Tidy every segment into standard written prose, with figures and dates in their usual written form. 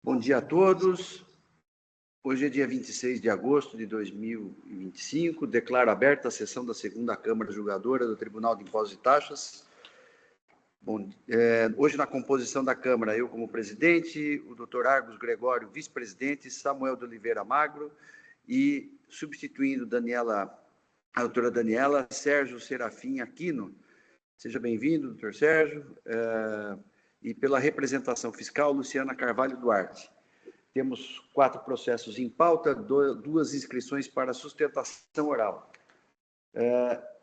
Bom dia a todos. Hoje é dia 26 de agosto de 2025. Declaro aberta a sessão da segunda Câmara Julgadora do Tribunal de Impostos e Taxas. Bom, hoje, na composição da Câmara, eu como presidente, o doutor Argos Gregório, vice-presidente, Samuel de Oliveira Magro e, substituindo a doutora Daniela, Sérgio Serafim Aquino. Seja bem-vindo, doutor Sérgio. E pela representação fiscal, Luciana Carvalho Duarte. Temos 4 processos em pauta, 2 inscrições para sustentação oral.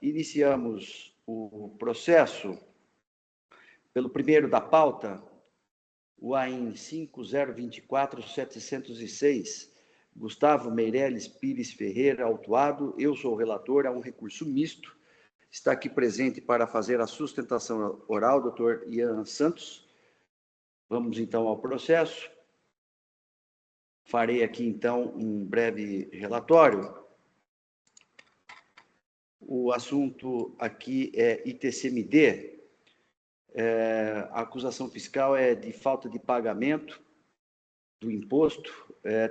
Iniciamos o processo pelo primeiro da pauta, o AIN 5024-706, Gustavo Meirelles Pires Ferreira, autuado. Eu sou o relator, é um recurso misto. Está aqui presente para fazer a sustentação oral, doutor Ian Santos. Vamos, então, ao processo. Farei aqui, então, um breve relatório. O assunto aqui é ITCMD. A acusação fiscal é de falta de pagamento do imposto,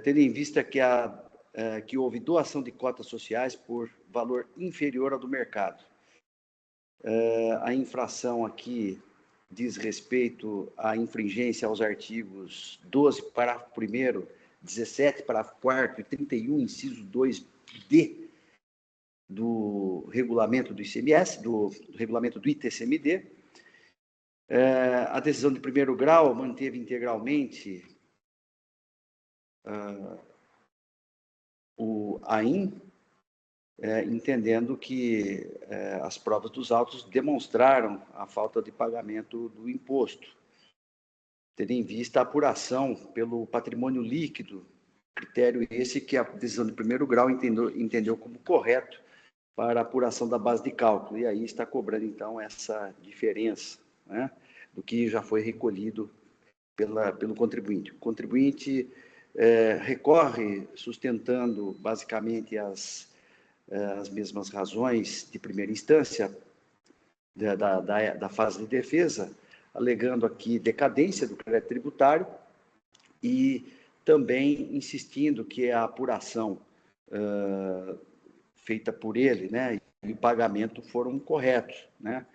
tendo em vista que houve doação de cotas sociais por valor inferior ao do mercado. A infração aqui diz respeito à infringência aos artigos 12, parágrafo 1º, 17, parágrafo 4º e 31, inciso 2D do regulamento do ICMS, do regulamento do ITCMD. A decisão de primeiro grau manteve integralmente o AIN, entendendo que as provas dos autos demonstraram a falta de pagamento do imposto, tendo em vista a apuração pelo patrimônio líquido, critério esse que a decisão de primeiro grau entendeu como correto para a apuração da base de cálculo, e aí está cobrando, então, essa diferença, né, do que já foi recolhido pelo contribuinte. O contribuinte recorre sustentando, basicamente, as mesmas razões de primeira instância da fase de defesa, alegando aqui decadência do crédito tributário e também insistindo que a apuração feita por ele, né, e o pagamento foram corretos, né?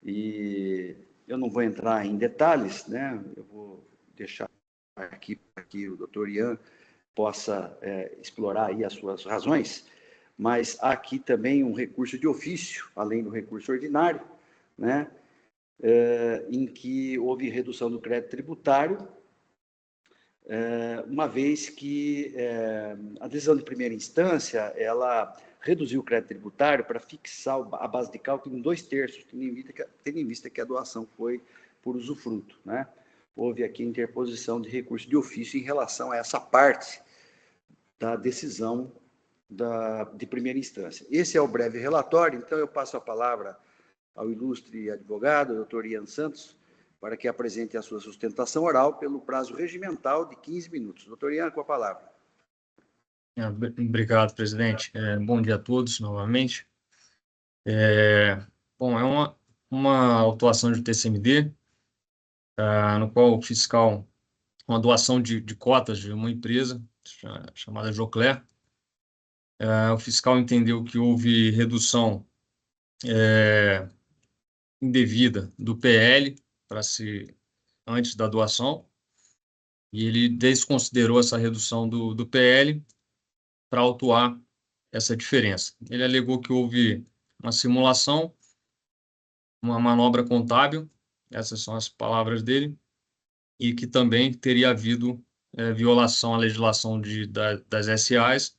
E eu não vou entrar em detalhes, né? Eu vou deixar aqui para que o doutor Ian possa explorar aí as suas razões, mas há aqui também um recurso de ofício, além do recurso ordinário, né, em que houve redução do crédito tributário, uma vez que a decisão de primeira instância, ela reduziu o crédito tributário para fixar a base de cálculo em 2/3, tendo em vista que a doação foi por usufruto, né? Houve aqui interposição de recurso de ofício em relação a essa parte da decisão de primeira instância. Esse é o breve relatório, então eu passo a palavra ao ilustre advogado, doutor Ian Santos, para que apresente a sua sustentação oral pelo prazo regimental de 15 minutos. Doutor Ian, com a palavra. Obrigado, presidente. Bom dia a todos, novamente. Bom, é uma autuação de TCMD, no qual o fiscal, uma doação de cotas de uma empresa chamada Jocler, o fiscal entendeu que houve redução indevida do PL antes da doação, e ele desconsiderou essa redução do PL para autuar essa diferença. Ele alegou que houve uma simulação, uma manobra contábil, essas são as palavras dele, e que também teria havido violação à legislação das SAs.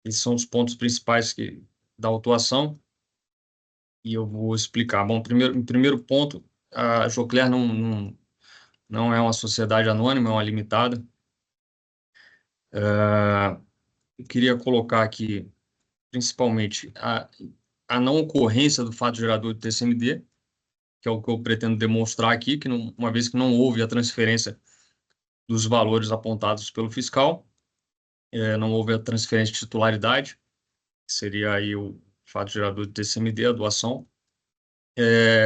Esses são os pontos principais da autuação, e eu vou explicar. Bom, em primeiro ponto, a Jocler não é uma sociedade anônima, é uma limitada. Eu queria colocar aqui, principalmente, a não ocorrência do fato gerador de TCMD, que é o que eu pretendo demonstrar aqui, que uma vez que não houve a transferência dos valores apontados pelo fiscal, não houve a transferência de titularidade, que seria aí o fato gerador de TCMD, a doação.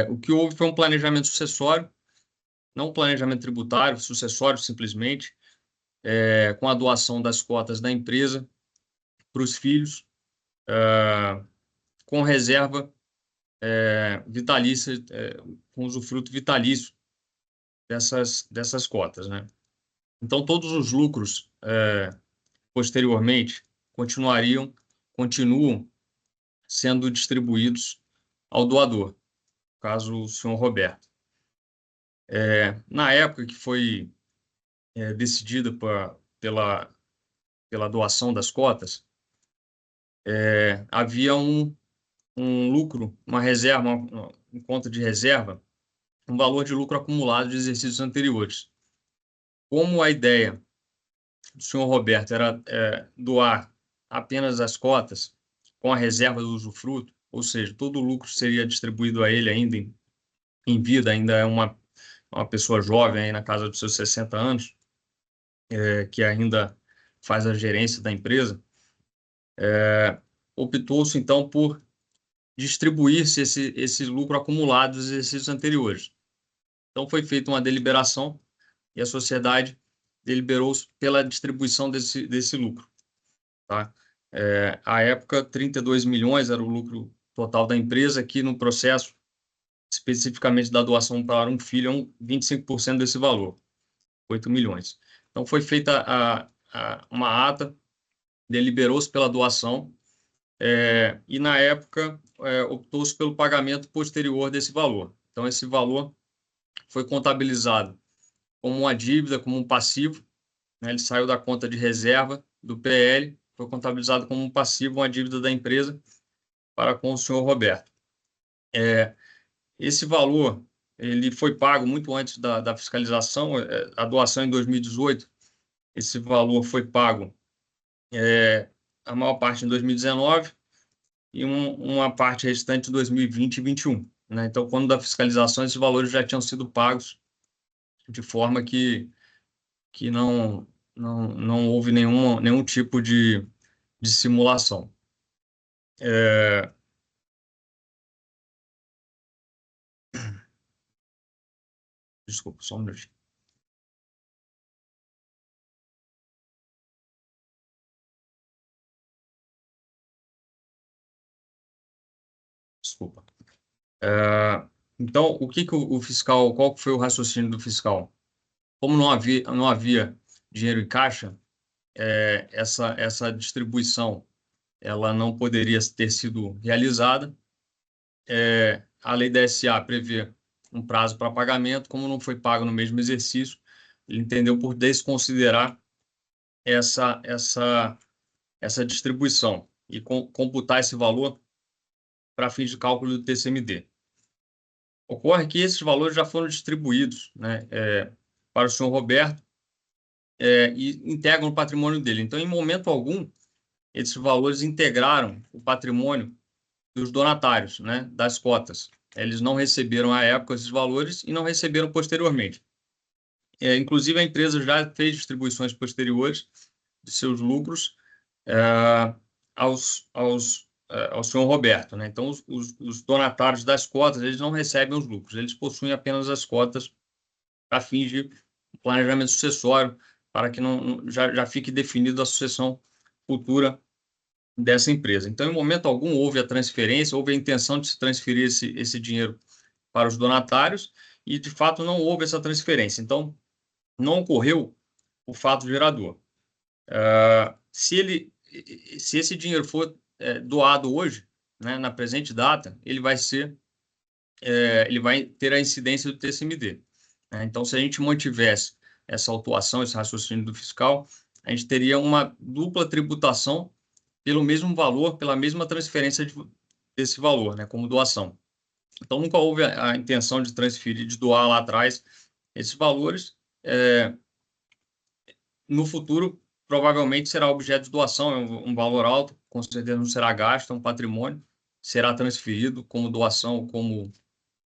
O que houve foi um planejamento sucessório não planejamento tributário, sucessório simplesmente, com a doação das cotas da empresa para os filhos, com reserva vitalícia, com usufruto vitalício dessas cotas, né? Então, todos os lucros, posteriormente, continuam sendo distribuídos ao doador, no caso, o senhor Roberto. Na época que foi decidida pela doação das cotas, havia um lucro, uma reserva, uma conta de reserva, um valor de lucro acumulado de exercícios anteriores. Como a ideia do senhor Roberto era doar apenas as cotas com a reserva do usufruto, ou seja, todo o lucro seria distribuído a ele ainda em vida, ainda é uma pessoa jovem, aí na casa dos seus 60 anos, que ainda faz a gerência da empresa, optou-se então por distribuir-se esse lucro acumulado dos exercícios anteriores. Então foi feita uma deliberação e a sociedade deliberou pela distribuição desse lucro. Tá? À época, 32 milhões era o lucro total da empresa, que no processo, especificamente da doação para um filho, 25% desse valor, 8 milhões. Então foi feita uma ata, deliberou-se pela doação, e na época optou-se pelo pagamento posterior desse valor. Então esse valor foi contabilizado como uma dívida, como um passivo, né? Ele saiu da conta de reserva do PL, foi contabilizado como um passivo, uma dívida da empresa para com o senhor Roberto. Esse valor ele foi pago muito antes da fiscalização, a doação em 2018, esse valor foi pago a maior parte em 2019 e uma parte restante em 2020 e 2021. Né? Então, quando da fiscalização, esses valores já tinham sido pagos de forma que não houve nenhum tipo de simulação. Desculpa, só um minutinho. Desculpa. Então, o fiscal, qual foi o raciocínio do fiscal? Como não havia dinheiro em caixa, essa distribuição ela não poderia ter sido realizada. A lei da SA prevê um prazo para pagamento, como não foi pago no mesmo exercício, ele entendeu por desconsiderar essa distribuição e computar esse valor para fins de cálculo do TCMD. Ocorre que esses valores já foram distribuídos, né, para o senhor Roberto e integram o patrimônio dele. Então, em momento algum, esses valores integraram o patrimônio dos donatários, né, das cotas. Eles não receberam à época esses valores e não receberam posteriormente. Inclusive, a empresa já fez distribuições posteriores de seus lucros ao senhor Roberto. Né? Então, os donatários das cotas, eles não recebem os lucros, eles possuem apenas as cotas para fins de planejamento sucessório, para que já fique definida a sucessão futura dessa empresa. Então, em momento algum, houve a transferência, houve a intenção de se transferir esse dinheiro para os donatários e, de fato, não houve essa transferência. Então, não ocorreu o fato gerador. Se esse dinheiro for doado hoje, né, na presente data, ele vai ter a incidência do TCMD. Né? Então, se a gente mantivesse essa autuação, esse raciocínio do fiscal, a gente teria uma dupla tributação pelo mesmo valor, pela mesma transferência desse valor, né, como doação. Então, nunca houve a intenção de transferir, de doar lá atrás esses valores. No futuro, provavelmente será objeto de doação, um valor alto, com certeza não será gasto, é um patrimônio, será transferido como doação, como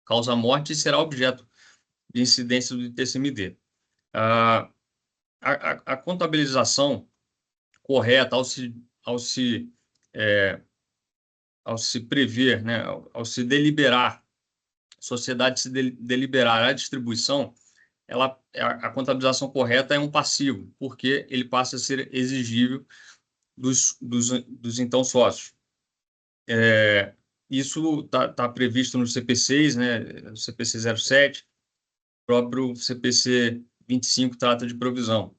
causa-morte e será objeto de incidência do TCMD. A contabilização correta, ao se prever, né, ao se deliberar, a sociedade se deliberar a distribuição, a contabilização correta é um passivo, porque ele passa a ser exigível dos então sócios. Isso tá previsto no CP6, né, no CPC 07, o próprio CPC 25 trata de provisão,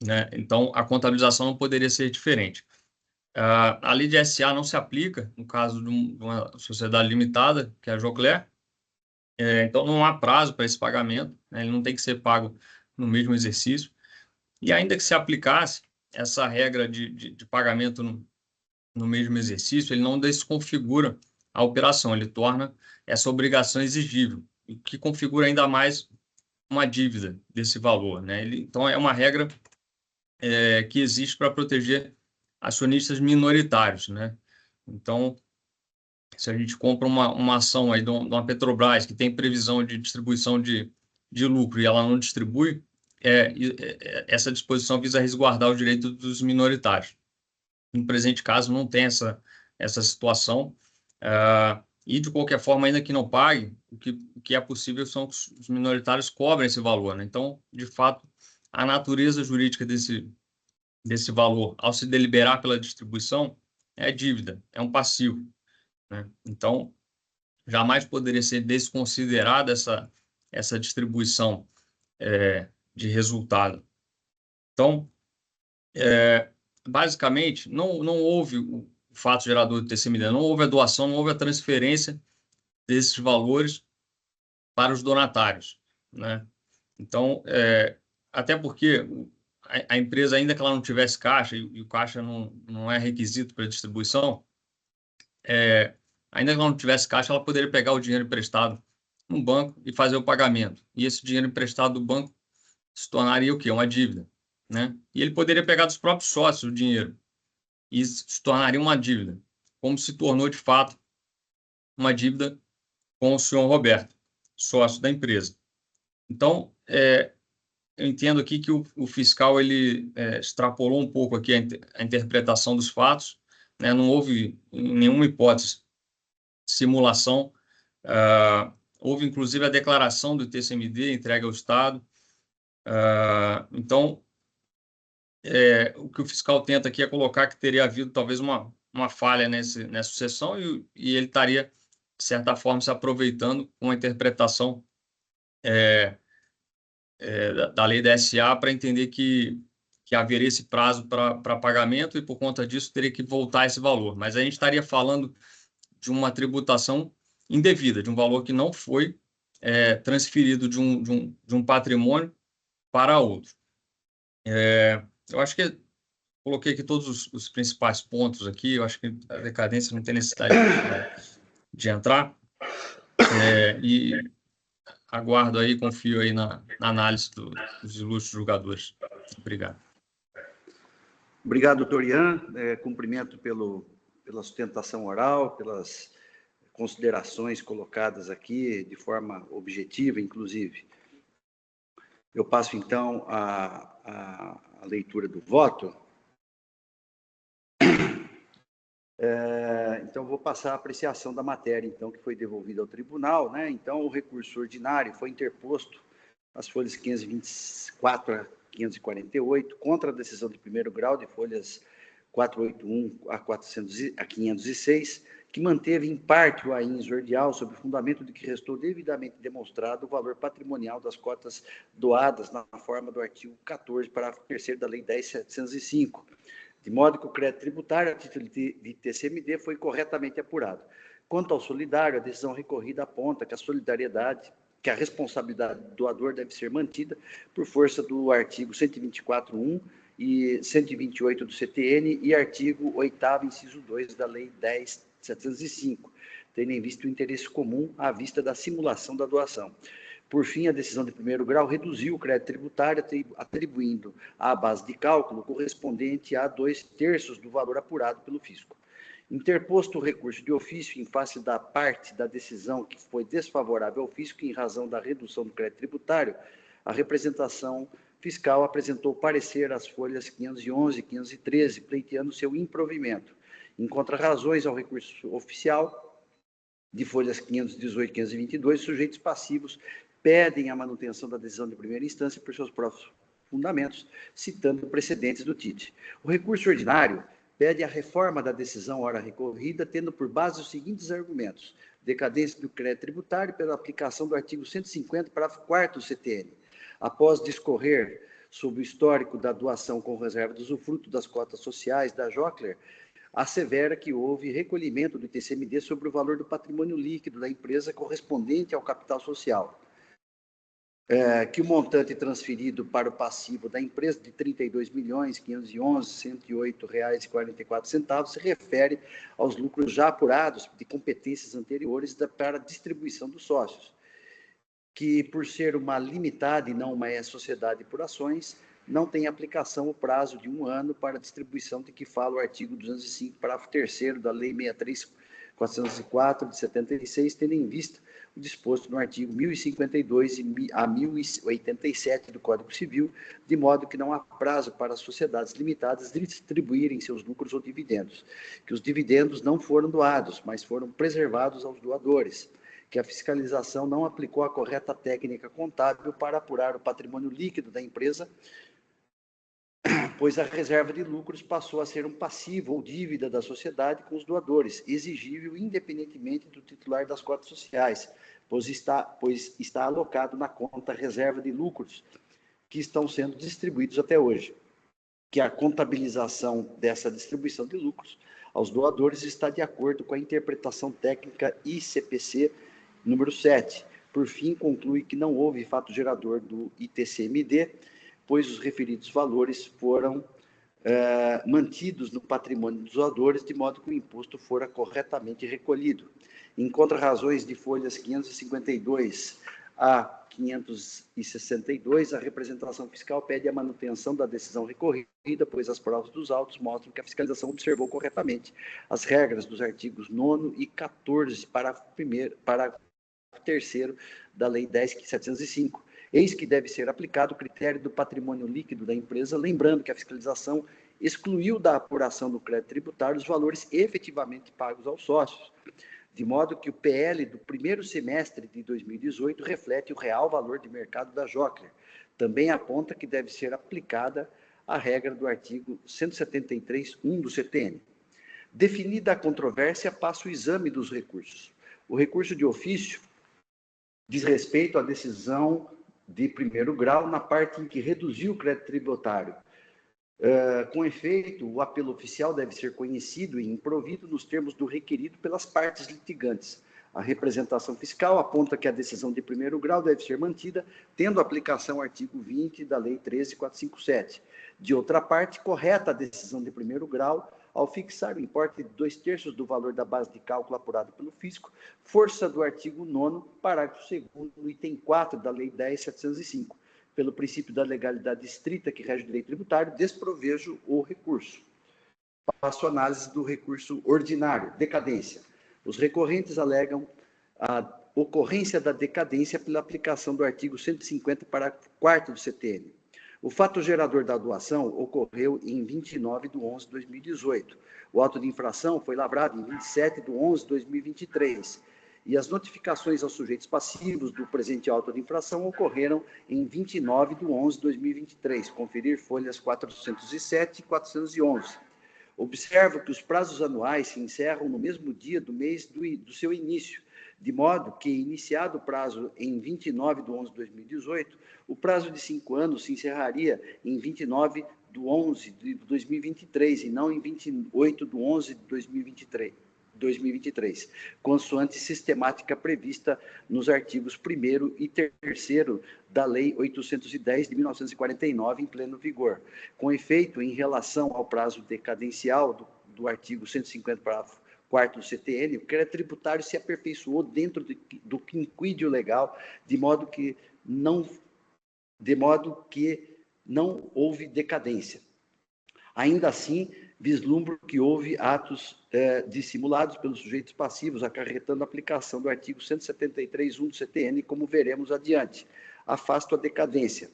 né? Então, a contabilização não poderia ser diferente. A lei de SA não se aplica no caso de uma sociedade limitada, que é a Jocler. Então, não há prazo para esse pagamento, né? Ele não tem que ser pago no mesmo exercício. E ainda que se aplicasse essa regra de pagamento no mesmo exercício, ele não desconfigura a operação, ele torna essa obrigação exigível, o que configura ainda mais uma dívida desse valor, né? Então, é uma regra que existe para proteger acionistas minoritários, né? Então, se a gente compra uma ação aí de uma Petrobras que tem previsão de distribuição de lucro e ela não distribui, essa disposição visa resguardar o direito dos minoritários. No presente caso, não tem essa situação, e, de qualquer forma, ainda que não pague, o que é possível são que os minoritários cobrem esse valor, né? Então, de fato, a natureza jurídica desse valor, ao se deliberar pela distribuição, é dívida, é um passivo, né? Então, jamais poderia ser desconsiderada essa distribuição de resultado. Então, basicamente, não houve o fato gerador do TCMD, não houve a doação, não houve a transferência desses valores para os donatários, né? Então, até porque a empresa, ainda que ela não tivesse caixa, e o caixa não é requisito para distribuição, ainda que ela não tivesse caixa, ela poderia pegar o dinheiro emprestado no banco e fazer o pagamento. E esse dinheiro emprestado do banco se tornaria o quê? Uma dívida, né? E ele poderia pegar dos próprios sócios o dinheiro e se tornaria uma dívida, como se tornou, de fato, uma dívida com o senhor Roberto, sócio da empresa. Então, eu entendo aqui que o fiscal ele extrapolou um pouco aqui a interpretação dos fatos, né? Não houve, em nenhuma hipótese, simulação. Houve, inclusive, a declaração do TCMD entregue ao Estado. Então, o que o fiscal tenta aqui é colocar que teria havido talvez uma falha nessa sucessão e ele estaria, de certa forma, se aproveitando com a interpretação da lei da SA para entender que haveria esse prazo para pagamento e, por conta disso, teria que voltar esse valor. Mas a gente estaria falando de uma tributação indevida, de um valor que não foi transferido de um patrimônio para outro. Eu acho que coloquei aqui todos os principais pontos aqui, eu acho que a decadência não tem necessidade de entrar, e aguardo aí, confio aí na análise dos ilustres julgadores. Obrigado. Obrigado, doutor Ian. Cumprimento pela sustentação oral, pelas considerações colocadas aqui de forma objetiva, inclusive. Eu passo, então, a leitura do voto. Então, vou passar a apreciação da matéria, então, que foi devolvida ao tribunal, né? Então, o recurso ordinário foi interposto as folhas 524 a 548, contra a decisão de primeiro grau de folhas 481 a 506, que manteve em parte o AINS ordial sob o fundamento de que restou devidamente demonstrado o valor patrimonial das cotas doadas na forma do artigo 14, parágrafo 3º da Lei 10.705, de modo que o crédito tributário a título de TCMD foi corretamente apurado. Quanto ao solidário, a decisão recorrida aponta que a responsabilidade do doador deve ser mantida por força do artigo 124.1 e 128 do CTN e artigo 8º, inciso 2 da Lei 10.705, tendo em vista o interesse comum à vista da simulação da doação. Por fim, a decisão de primeiro grau reduziu o crédito tributário, atribuindo à base de cálculo correspondente a 2/3 do valor apurado pelo fisco. Interposto o recurso de ofício em face da parte da decisão que foi desfavorável ao fisco em razão da redução do crédito tributário, a representação fiscal apresentou parecer às folhas 511 e 513, pleiteando seu improvimento. Em contra-razões ao recurso oficial de folhas 518 e 522, sujeitos passivos pedem a manutenção da decisão de primeira instância por seus próprios fundamentos, citando precedentes do TIT. O recurso ordinário pede a reforma da decisão ora recorrida, tendo por base os seguintes argumentos: decadência do crédito tributário pela aplicação do artigo 150, parágrafo 4º do CTN. Após discorrer sobre o histórico da doação com reserva de usufruto das cotas sociais da Jockler, assevera que houve recolhimento do ITCMD sobre o valor do patrimônio líquido da empresa correspondente ao capital social. Que o montante transferido para o passivo da empresa de R$ 32.511.108,44 se refere aos lucros já apurados de competências anteriores para a distribuição dos sócios, que, por ser uma limitada e não uma sociedade por ações, não tem aplicação o prazo de 1 ano para a distribuição de que fala o artigo 205, parágrafo 3º da Lei 63.404 de 76, tendo em vista o disposto no artigo 1052 a 1087 do Código Civil, de modo que não há prazo para as sociedades limitadas distribuírem seus lucros ou dividendos, que os dividendos não foram doados, mas foram preservados aos doadores, que a fiscalização não aplicou a correta técnica contábil para apurar o patrimônio líquido da empresa, pois a reserva de lucros passou a ser um passivo ou dívida da sociedade com os doadores, exigível independentemente do titular das cotas sociais, pois está alocado na conta reserva de lucros que estão sendo distribuídos até hoje, que a contabilização dessa distribuição de lucros aos doadores está de acordo com a interpretação técnica ICPC número 7. Por fim, conclui que não houve fato gerador do ITCMD, pois os referidos valores foram mantidos no patrimônio dos doadores, de modo que o imposto fora corretamente recolhido. Em contra-razões de folhas 552 a 562, a representação fiscal pede a manutenção da decisão recorrida, pois as provas dos autos mostram que a fiscalização observou corretamente as regras dos artigos 9º e 14, parágrafo 3º da Lei 10.705. Eis que deve ser aplicado o critério do patrimônio líquido da empresa, lembrando que a fiscalização excluiu da apuração do crédito tributário os valores efetivamente pagos aos sócios, de modo que o PL do primeiro semestre de 2018 reflete o real valor de mercado da Jockler. Também aponta que deve ser aplicada a regra do artigo 173.1 do CTN. Definida a controvérsia, passa o exame dos recursos. O recurso de ofício diz respeito à decisão de primeiro grau na parte em que reduziu o crédito tributário. Com efeito, o apelo oficial deve ser conhecido e improvido nos termos do requerido pelas partes litigantes. A representação fiscal aponta que a decisão de primeiro grau deve ser mantida, tendo aplicação ao artigo 20 da Lei 13.457. De outra parte, correta a decisão de primeiro grau ao fixar o importe de 2/3 do valor da base de cálculo apurado pelo fisco, força do artigo 9º, parágrafo 2º, item 4 da Lei 10.705. Pelo princípio da legalidade estrita que rege o direito tributário, desprovejo o recurso. Passo a análise do recurso ordinário, decadência. Os recorrentes alegam a ocorrência da decadência pela aplicação do artigo 150, parágrafo 4º do CTN. O fato gerador da doação ocorreu em 29 de 11 de 2018. O auto de infração foi lavrado em 27 de 11 de 2023. E as notificações aos sujeitos passivos do presente auto de infração ocorreram em 29 de 11 de 2023. Conferir folhas 407 e 411. Observo que os prazos anuais se encerram no mesmo dia do mês do seu início, de modo que, iniciado o prazo em 29 de 11 de 2018, o prazo de 5 anos se encerraria em 29 de 11 de 2023 e não em 28 de 11 de 2023, consoante sistemática prevista nos artigos 1º e 3º da Lei 810 de 1949, em pleno vigor. Com efeito, em relação ao prazo decadencial do artigo 150, parágrafo 4º do CTN, o crédito tributário se aperfeiçoou dentro do quinquídio legal, de modo que não houve decadência. Ainda assim, vislumbro que houve atos dissimulados pelos sujeitos passivos, acarretando a aplicação do artigo 173.1 do CTN, como veremos adiante. Afasto a decadência.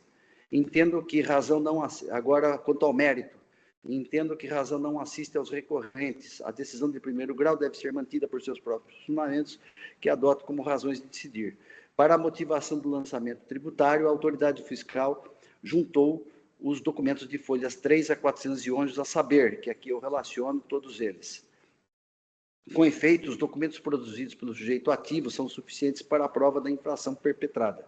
Entendo que razão não... Agora, quanto ao mérito, Entendo que razão não assiste aos recorrentes. A decisão de primeiro grau deve ser mantida por seus próprios fundamentos, que adotam como razões de decidir. Para a motivação do lançamento tributário, a autoridade fiscal juntou os documentos de folhas 3 a 411, a saber, que aqui eu relaciono todos eles. Com efeito, os documentos produzidos pelo sujeito ativo são suficientes para a prova da infração perpetrada.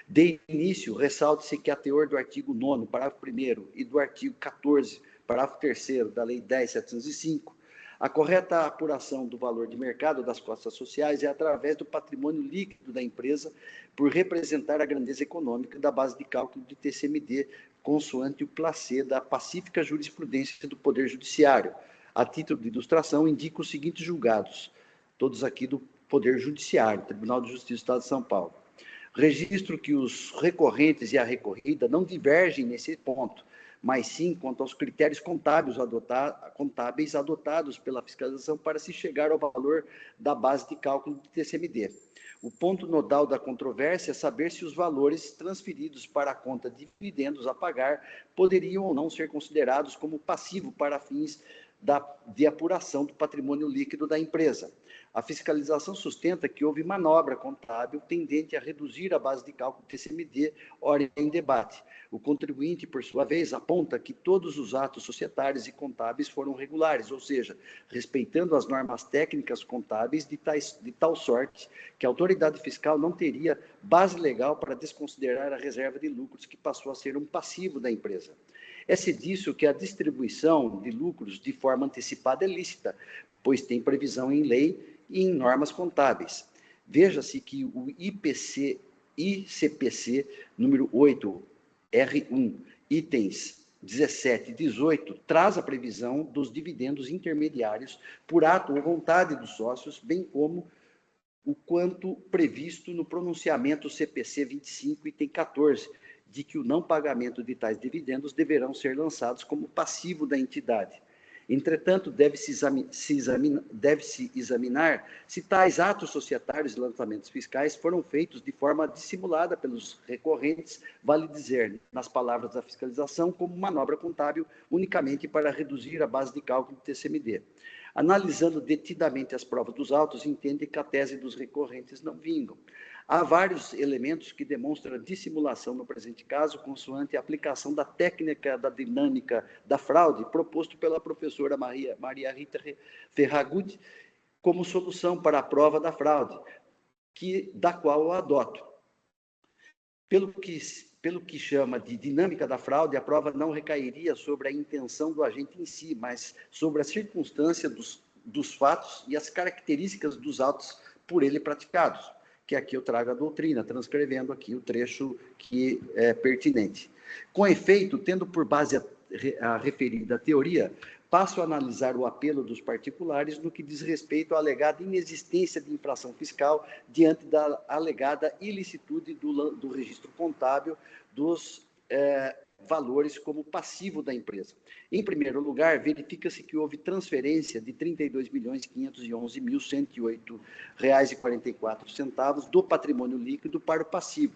De início, ressalte-se que a teor do artigo 9º, parágrafo 1º, e do artigo 14º, parágrafo 3º da Lei 10.705, a correta apuração do valor de mercado das costas sociais é através do patrimônio líquido da empresa, por representar a grandeza econômica da base de cálculo de TCMD, consoante o placê da pacífica jurisprudência do Poder Judiciário. A título de ilustração, indico os seguintes julgados, todos aqui do Poder Judiciário, Tribunal de Justiça do Estado de São Paulo. Registro que os recorrentes e a recorrida não divergem nesse ponto, mas sim quanto aos critérios contábeis adotados pela fiscalização para se chegar ao valor da base de cálculo de TCMD. O ponto nodal da controvérsia é saber se os valores transferidos para a conta de dividendos a pagar poderiam ou não ser considerados como passivo para fins de apuração do patrimônio líquido da empresa. A fiscalização sustenta que houve manobra contábil tendente a reduzir a base de cálculo TCMD, ora em debate. O contribuinte, por sua vez, aponta que todos os atos societários e contábeis foram regulares, ou seja, respeitando as normas técnicas contábeis de tal sorte que a autoridade fiscal não teria base legal para desconsiderar a reserva de lucros, que passou a ser um passivo da empresa. É-se disso que a distribuição de lucros de forma antecipada é lícita, pois tem previsão em lei e em normas contábeis. Veja-se que o ICPC número 8, R1, itens 17 e 18, traz a previsão dos dividendos intermediários por ato ou vontade dos sócios, bem como o quanto previsto no pronunciamento CPC 25, item 14, de que o não pagamento de tais dividendos deverão ser lançados como passivo da entidade. Entretanto, deve-se examinar se tais atos societários e lançamentos fiscais foram feitos de forma dissimulada pelos recorrentes, vale dizer, nas palavras da fiscalização, como manobra contábil unicamente para reduzir a base de cálculo do TCMD. Analisando detidamente as provas dos autos, entende que a tese dos recorrentes não vingam. Há vários elementos que demonstram a dissimulação no presente caso, consoante a aplicação da técnica da dinâmica da fraude, proposto pela professora Maria Rita Ferragut, como solução para a prova da fraude, da qual eu adoto. Pelo que chama de dinâmica da fraude, a prova não recairia sobre a intenção do agente em si, mas sobre a circunstância dos fatos e as características dos autos por ele praticados, que aqui eu trago a doutrina, transcrevendo aqui o trecho que é pertinente. Com efeito, tendo por base a referida teoria, passo a analisar o apelo dos particulares no que diz respeito à alegada inexistência de infração fiscal diante da alegada ilicitude do registro contábil dos valores como passivo da empresa. Em primeiro lugar, verifica-se que houve transferência de R$ 32.511.108,44 do patrimônio líquido para o passivo,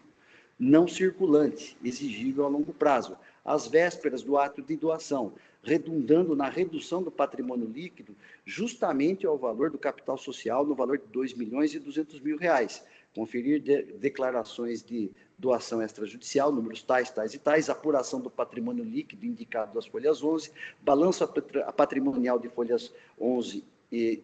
não circulante, exigível a longo prazo, às vésperas do ato de doação, redundando na redução do patrimônio líquido justamente ao valor do capital social no valor de R$ 2.200.000. Conferir declarações de doação extrajudicial, números tais e tais, apuração do patrimônio líquido indicado das folhas 11, balanço patrimonial de folhas 11,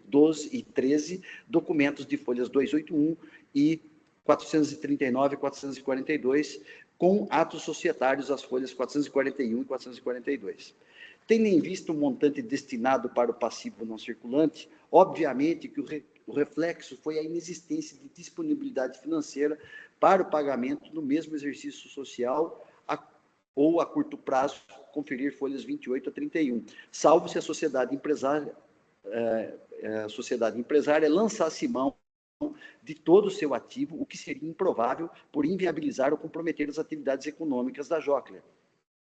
12 e 13, documentos de folhas 281 e 439 e 442, com atos societários, as folhas 441 e 442. Tendo em vista o montante destinado para o passivo não circulante, obviamente que o reflexo foi a inexistência de disponibilidade financeira para o pagamento no mesmo exercício social ou a curto prazo, conferir folhas 28 a 31, salvo se a sociedade empresária lançasse mão de todo o seu ativo, o que seria improvável por inviabilizar ou comprometer as atividades econômicas da Jockler.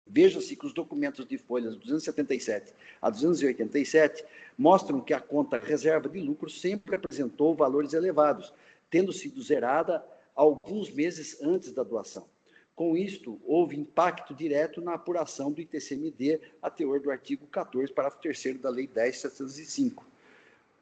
Veja-se que os documentos de folhas 277 a 287 mostram que a conta reserva de lucro sempre apresentou valores elevados, tendo sido zerada alguns meses antes da doação. Com isto, houve impacto direto na apuração do ITCMD a teor do artigo 14, parágrafo 3º da Lei 10.705.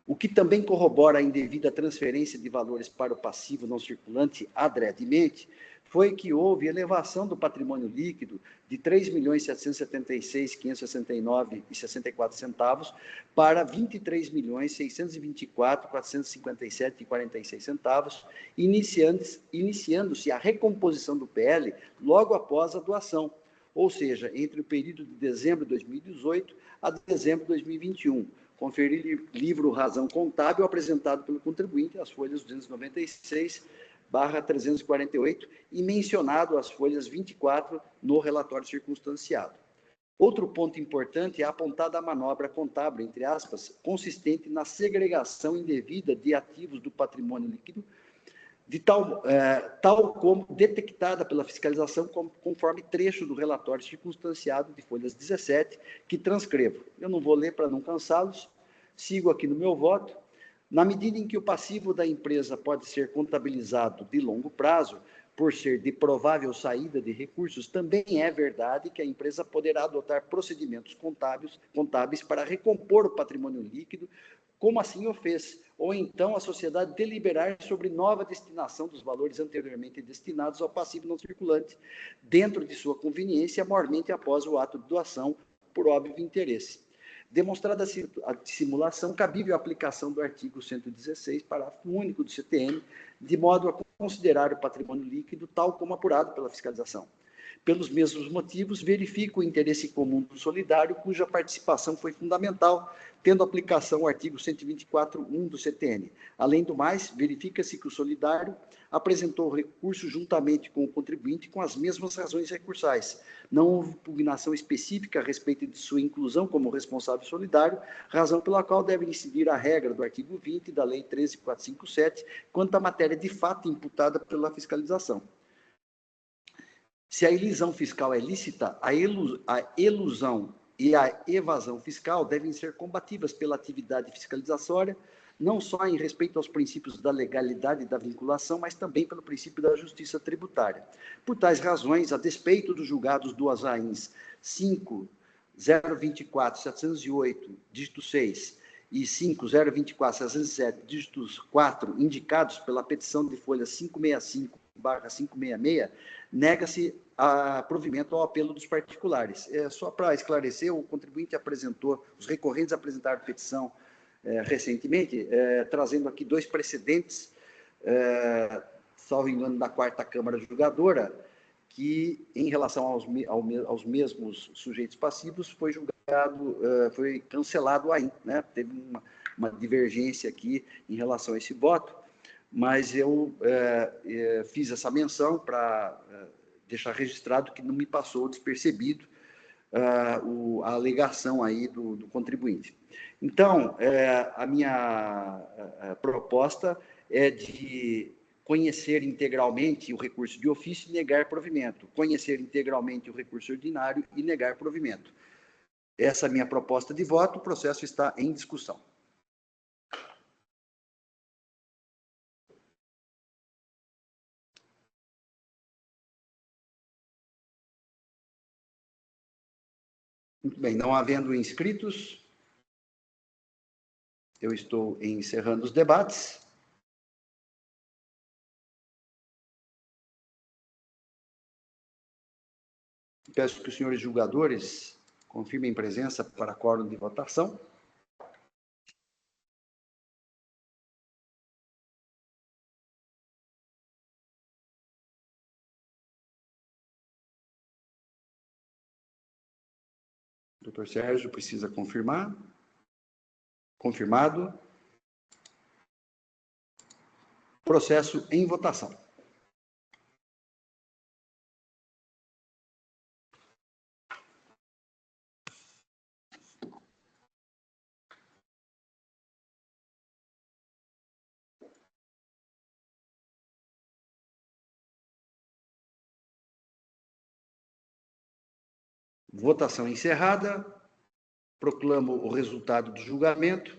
O que também corrobora a indevida transferência de valores para o passivo não circulante adredemente foi que houve elevação do patrimônio líquido de R$ 3.776.569,64 para R$ 23.624.457,46 iniciando-se a recomposição do PL logo após a doação, ou seja, entre o período de dezembro de 2018 a dezembro de 2021. Conferir livro Razão Contábil apresentado pelo contribuinte, as folhas 296/348 e mencionado as folhas 24 no relatório circunstanciado. Outro ponto importante é apontada a manobra contábil, entre aspas, consistente na segregação indevida de ativos do patrimônio líquido, de tal como detectada pela fiscalização conforme trecho do relatório circunstanciado de folhas 17, que transcrevo. Eu não vou ler para não cansá-los, sigo aqui no meu voto. Na medida em que o passivo da empresa pode ser contabilizado de longo prazo, por ser de provável saída de recursos, também é verdade que a empresa poderá adotar procedimentos contábeis para recompor o patrimônio líquido, como assim o fez, ou então a sociedade deliberar sobre nova destinação dos valores anteriormente destinados ao passivo não circulante, dentro de sua conveniência, maiormente após o ato de doação, por óbvio interesse. Demonstrada a dissimulação, cabível a aplicação do artigo 116, parágrafo único do CTN, de modo a considerar o patrimônio líquido tal como apurado pela fiscalização. Pelos mesmos motivos, verifico o interesse comum do solidário, cuja participação foi fundamental, tendo aplicação ao artigo 124.1 do CTN. Além do mais, verifica-se que o solidário apresentou o recurso juntamente com o contribuinte com as mesmas razões recursais. Não houve pugnação específica a respeito de sua inclusão como responsável solidário, razão pela qual deve incidir a regra do artigo 20 da Lei 13.457, quanto à matéria de fato imputada pela fiscalização. Se a elisão fiscal é lícita, a elusão e a evasão fiscal devem ser combativas pela atividade fiscalizatória, não só em respeito aos princípios da legalidade e da vinculação, mas também pelo princípio da justiça tributária. Por tais razões, a despeito dos julgados do ASAINS 5.024.708, dígito 6, e 5.024.707, dígitos 4, indicados pela petição de folha 565/566, nega-se a provimento ao apelo dos particulares. Só para esclarecer, o contribuinte apresentou, os recorrentes apresentaram petição recentemente, trazendo aqui dois precedentes, salvo engano, da 4ª Câmara Julgadora, que, em relação aos mesmos sujeitos passivos, foi julgado, foi cancelado aí, né? Teve uma divergência aqui em relação a esse voto, mas eu fiz essa menção para deixar registrado que não me passou despercebido a alegação aí do contribuinte. Então, a minha proposta é de conhecer integralmente o recurso de ofício e negar provimento, conhecer integralmente o recurso ordinário e negar provimento. Essa é a minha proposta de voto, o processo está em discussão. Muito bem, não havendo inscritos, eu estou encerrando os debates. Peço que os senhores julgadores confirmem presença para quórum de votação. Doutor Sérgio precisa confirmar. Confirmado. Processo em votação. Votação encerrada. Proclamo o resultado do julgamento.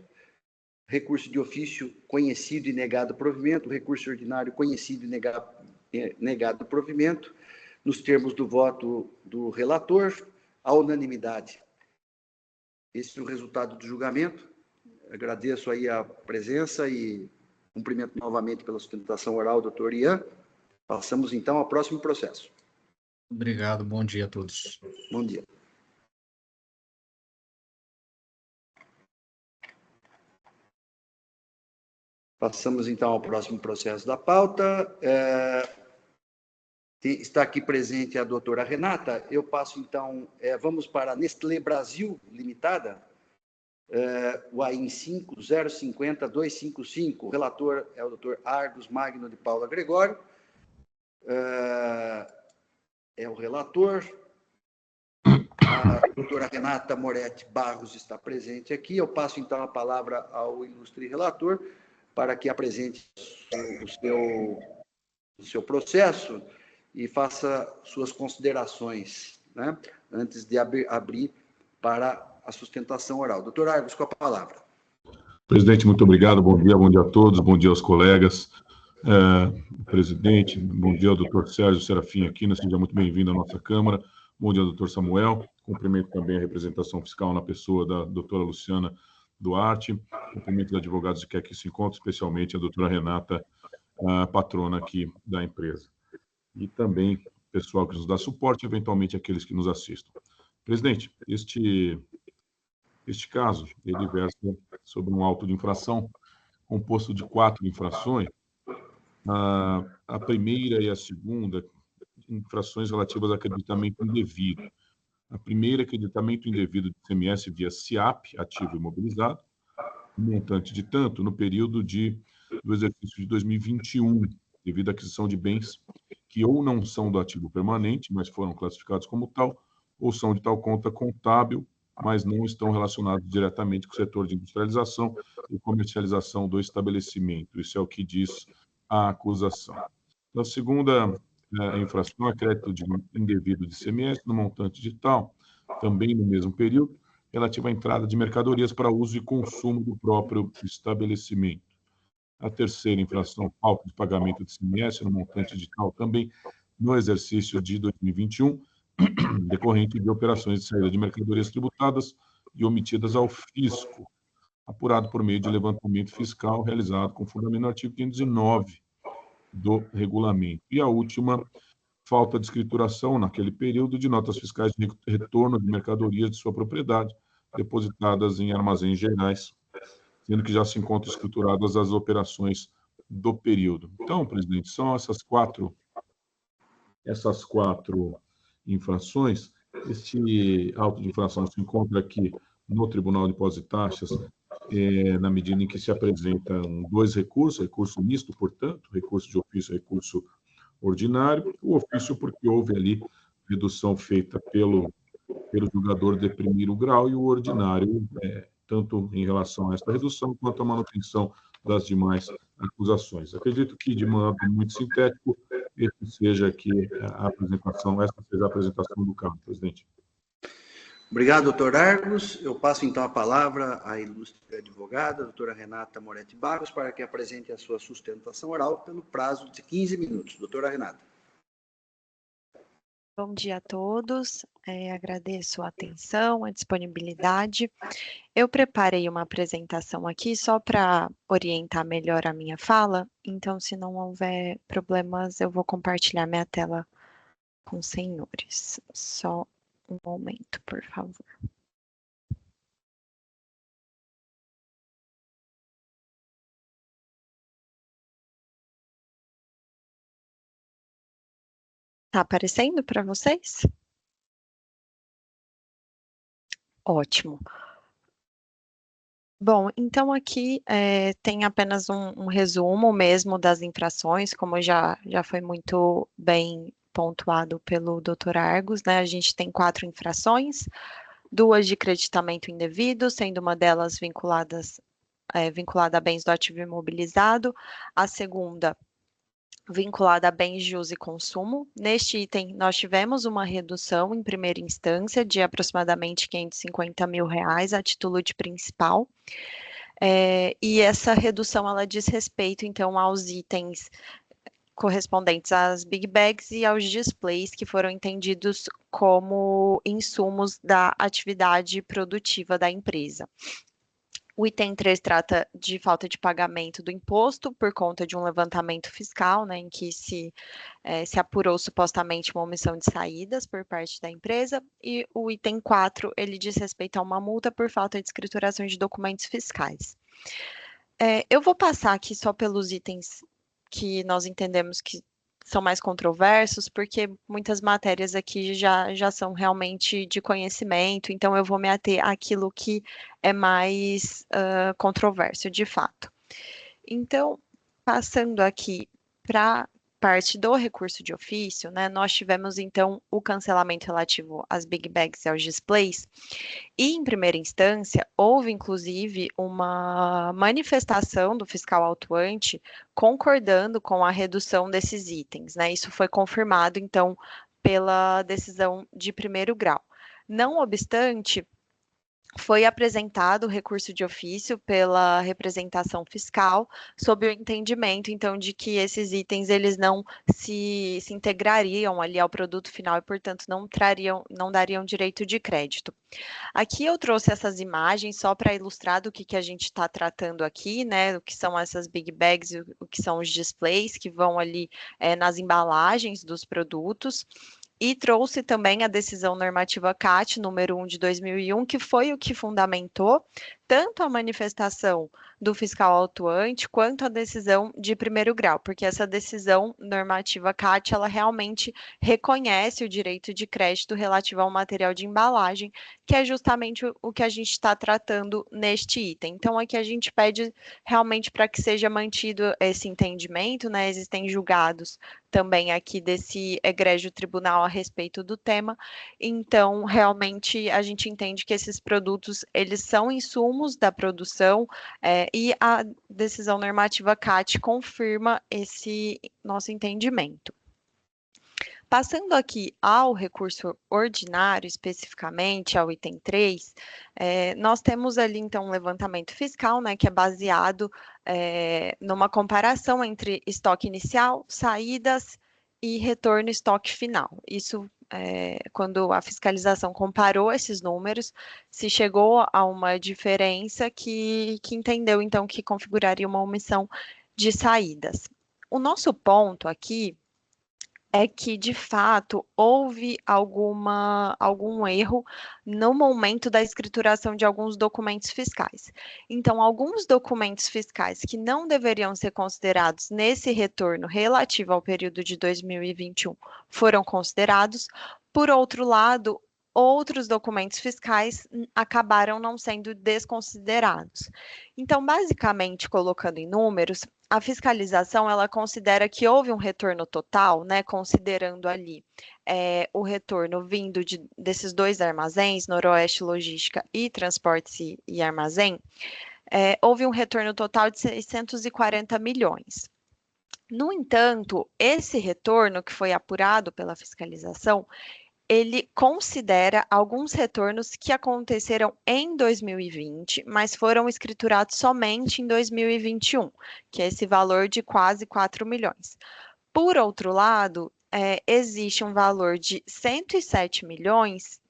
Recurso de ofício conhecido e negado provimento. Recurso ordinário conhecido e negado provimento. nos termos do voto do relator, à unanimidade. Esse é o resultado do julgamento. Agradeço aí a presença e cumprimento novamente pela sustentação oral, doutor Ian. Passamos, então, ao próximo processo. Obrigado, bom dia a todos. Bom dia. Passamos, então, ao próximo processo da pauta. Está aqui presente a doutora Renata. Eu passo, então, vamos para a Nestlé Brasil Limitada, o AIN 5050255. O relator é o doutor Argos Magno de Paula Gregório. É o relator. A doutora Renata Moretti Barros está presente aqui. Eu passo, então, a palavra ao ilustre relator para que apresente o seu processo e faça suas considerações, né, antes de abrir para a sustentação oral. Doutor Argos, com a palavra. Presidente, muito obrigado. Bom dia a todos, bom dia aos colegas. Presidente, bom dia ao doutor Sérgio Serafim Aquino, seja muito bem-vindo à nossa Câmara. Bom dia ao doutor Samuel. Cumprimento também a representação fiscal na pessoa da doutora Luciana Duarte. Cumprimento os advogados que aqui se encontram, especialmente a doutora Renata, a patrona aqui da empresa. E também o pessoal que nos dá suporte, eventualmente aqueles que nos assistem. Presidente, este caso, ele versa sobre um auto de infração composto de 4 infrações. A primeira e a segunda, infrações relativas a acreditamento indevido. A primeira, acreditamento indevido de ICMS via SIAP, ativo imobilizado, montante de tanto no período do exercício de 2021, devido à aquisição de bens que ou não são do ativo permanente, mas foram classificados como tal, ou são de tal conta contábil, mas não estão relacionados diretamente com o setor de industrialização e comercialização do estabelecimento. Isso é o que diz a acusação. A segunda infração é crédito indevido de ICMS no montante de tal, também no mesmo período, relativa à entrada de mercadorias para uso e consumo do próprio estabelecimento. A terceira infração, falta de pagamento de ICMS no montante de tal, também no exercício de 2021, decorrente de operações de saída de mercadorias tributadas e omitidas ao fisco, apurado por meio de levantamento fiscal realizado com fundamento no artigo 509 do regulamento. E a última, falta de escrituração naquele período de notas fiscais de retorno de mercadorias de sua propriedade, depositadas em armazéns gerais, sendo que já se encontram escrituradas as operações do período. Então, presidente, são essas quatro infrações. Este auto de infração se encontra aqui no Tribunal de Impostos e Taxas, na medida em que se apresentam 2 recursos, recurso misto, portanto, recurso de ofício e recurso ordinário. O ofício porque houve ali redução feita pelo julgador de primeiro grau, e o ordinário, tanto em relação a esta redução quanto à manutenção das demais acusações. Acredito que, de modo muito sintético, essa seja a apresentação do caso, presidente. Obrigado, doutor Argos. Eu passo, então, a palavra à ilustre advogada, doutora Renata Moretti Barros, para que apresente a sua sustentação oral pelo prazo de 15 minutos. Doutora Renata. Bom dia a todos, agradeço a atenção, a disponibilidade. Eu preparei uma apresentação aqui só para orientar melhor a minha fala, então, se não houver problemas, eu vou compartilhar minha tela com os senhores. Só um momento, por favor. Está aparecendo para vocês? Ótimo. Bom, então aqui tem apenas um resumo mesmo das infrações, como já foi muito bem pontuado pelo Dr. Argos, né? A gente tem 4 infrações, 2 de creditamento indevido, sendo uma delas vinculada a bens do ativo imobilizado, a segunda vinculada a bens de uso e consumo. Neste item, nós tivemos uma redução em primeira instância de aproximadamente R$550 mil a título de principal. E essa redução, ela diz respeito, então, aos itens correspondentes às big bags e aos displays que foram entendidos como insumos da atividade produtiva da empresa. O item 3 trata de falta de pagamento do imposto por conta de um levantamento fiscal, né, em que se apurou supostamente uma omissão de saídas por parte da empresa. E o item 4, ele diz respeito a uma multa por falta de escrituração de documentos fiscais. Eu vou passar aqui só pelos itens que nós entendemos que são mais controversos, porque muitas matérias aqui já são realmente de conhecimento, então eu vou me ater àquilo que é mais controverso, de fato. Então, passando aqui para parte do recurso de ofício, né, nós tivemos, então, o cancelamento relativo às big bags e aos displays, e, em primeira instância, houve, inclusive, uma manifestação do fiscal autuante concordando com a redução desses itens, né, isso foi confirmado, então, pela decisão de primeiro grau. Não obstante, foi apresentado o recurso de ofício pela representação fiscal, sob o entendimento, então, de que esses itens eles não se integrariam ali ao produto final e, portanto, não dariam direito de crédito. Aqui eu trouxe essas imagens só para ilustrar do que a gente está tratando aqui, né? O que são essas big bags, o que são os displays que vão ali nas embalagens dos produtos. E trouxe também a decisão normativa CAT número 1 de 2001, que foi o que fundamentou tanto a manifestação do fiscal autuante quanto a decisão de primeiro grau, porque essa decisão normativa CAT, ela realmente reconhece o direito de crédito relativo ao material de embalagem, que é justamente o que a gente está tratando neste item. Então, aqui a gente pede realmente para que seja mantido esse entendimento, né? Existem julgados também aqui desse egrégio tribunal a respeito do tema, então, realmente, a gente entende que esses produtos, eles são insumos da produção e a decisão normativa CAT confirma esse nosso entendimento. Passando aqui ao recurso ordinário, especificamente ao item 3, nós temos ali, então, um levantamento fiscal, né, que é baseado numa comparação entre estoque inicial, saídas e retorno estoque final. Isso, quando a fiscalização comparou esses números, se chegou a uma diferença que entendeu, então, que configuraria uma omissão de saídas. O nosso ponto aqui é que, de fato, houve algum erro no momento da escrituração de alguns documentos fiscais. Então, alguns documentos fiscais que não deveriam ser considerados nesse retorno relativo ao período de 2021 foram considerados. Por outro lado, outros documentos fiscais acabaram não sendo desconsiderados. Então, basicamente, colocando em números, a fiscalização, ela considera que houve um retorno total, né, considerando ali o retorno vindo desses dois armazéns, Noroeste Logística e Transportes e Armazém, houve um retorno total de 640 milhões. No entanto, esse retorno que foi apurado pela fiscalização, ele considera alguns retornos que aconteceram em 2020, mas foram escriturados somente em 2021, que é esse valor de quase 4 milhões. Por outro lado, existe um valor de 107 milhões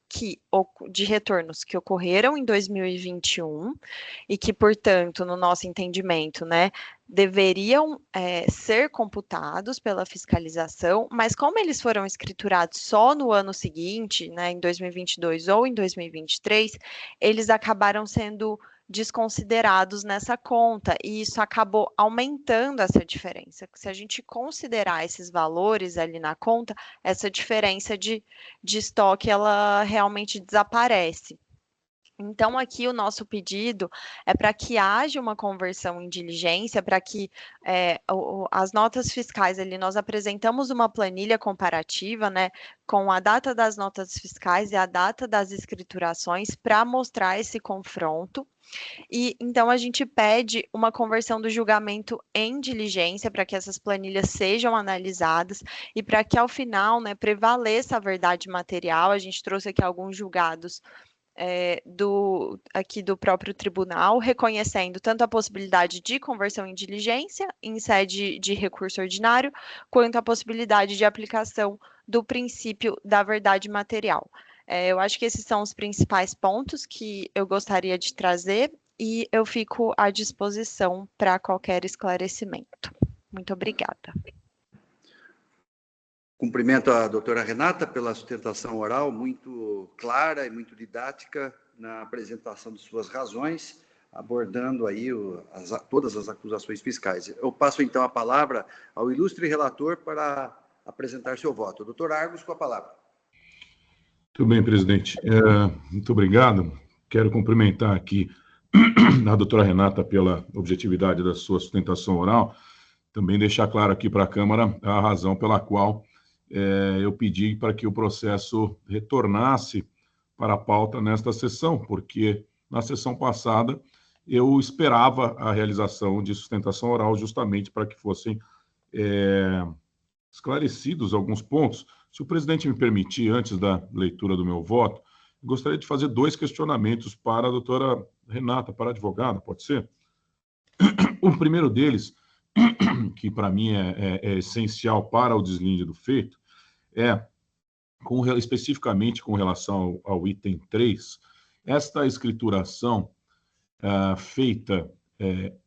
de retornos que ocorreram em 2021 e que, portanto, no nosso entendimento, né, deveriam ser computados pela fiscalização, mas como eles foram escriturados só no ano seguinte, né, em 2022 ou em 2023, eles acabaram sendo desconsiderados nessa conta, e isso acabou aumentando essa diferença. Se a gente considerar esses valores ali na conta, essa diferença de estoque, ela realmente desaparece. Então, aqui o nosso pedido é para que haja uma conversão em diligência, para que as notas fiscais ali, nós apresentamos uma planilha comparativa, né, com a data das notas fiscais e a data das escriturações para mostrar esse confronto. E então a gente pede uma conversão do julgamento em diligência para que essas planilhas sejam analisadas e para que ao final, né, prevaleça a verdade material. A gente trouxe aqui alguns julgados aqui do próprio tribunal, reconhecendo tanto a possibilidade de conversão em diligência em sede de recurso ordinário, quanto a possibilidade de aplicação do princípio da verdade material. Eu acho que esses são os principais pontos que eu gostaria de trazer e eu fico à disposição para qualquer esclarecimento. Muito obrigada. Cumprimento a doutora Renata pela sustentação oral muito clara e muito didática na apresentação de suas razões, abordando aí todas as acusações fiscais. Eu passo, então, a palavra ao ilustre relator para apresentar seu voto. Doutor Argos, com a palavra. Muito bem, presidente. Muito obrigado. Quero cumprimentar aqui a doutora Renata pela objetividade da sua sustentação oral. Também deixar claro aqui para a Câmara a razão pela qual eu pedi para que o processo retornasse para a pauta nesta sessão, porque na sessão passada eu esperava a realização de sustentação oral justamente para que fossem esclarecidos alguns pontos. Se o presidente me permitir, antes da leitura do meu voto, gostaria de fazer 2 questionamentos para a doutora Renata, para a advogada, pode ser? O primeiro deles, que para mim é essencial para o deslinde do feito, especificamente com relação ao item 3, esta escrituração feita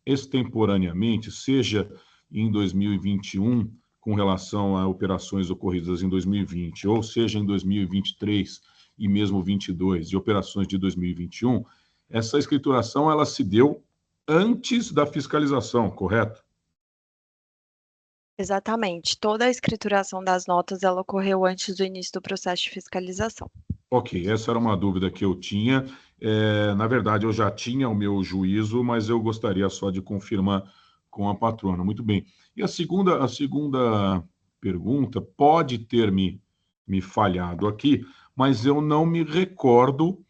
extemporaneamente, seja em 2021, com relação a operações ocorridas em 2020, ou seja em 2023 e mesmo 22, de operações de 2021, essa escrituração ela se deu antes da fiscalização, correto? Exatamente. Toda a escrituração das notas ela ocorreu antes do início do processo de fiscalização. Ok, essa era uma dúvida que eu tinha. Na verdade, eu já tinha o meu juízo, mas eu gostaria só de confirmar com a patrona. Muito bem. E a segunda pergunta pode ter me falhado aqui, mas eu não me recordo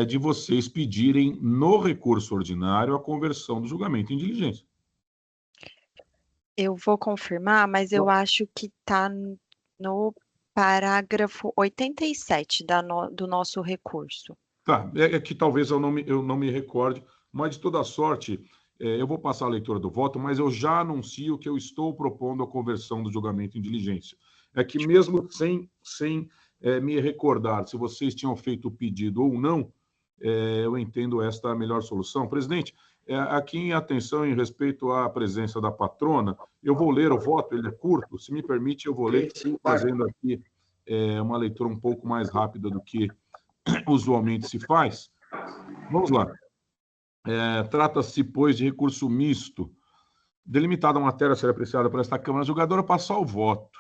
de vocês pedirem no recurso ordinário a conversão do julgamento em diligência. Eu vou confirmar, mas eu acho que está no parágrafo 87 do nosso recurso. Tá, que talvez eu não me recorde, mas de toda sorte, eu vou passar a leitura do voto, mas eu já anuncio que eu estou propondo a conversão do julgamento em diligência. É que mesmo sem me recordar se vocês tinham feito o pedido ou não, eu entendo esta a melhor solução. Presidente, aqui em atenção em respeito à presença da patrona, eu vou ler o voto, ele é curto, se me permite, eu vou ler, fazendo aqui uma leitura um pouco mais rápida do que usualmente se faz. Vamos lá. Trata-se, pois, de recurso misto. Delimitada a matéria a ser apreciada por esta Câmara julgadora, passar ao voto.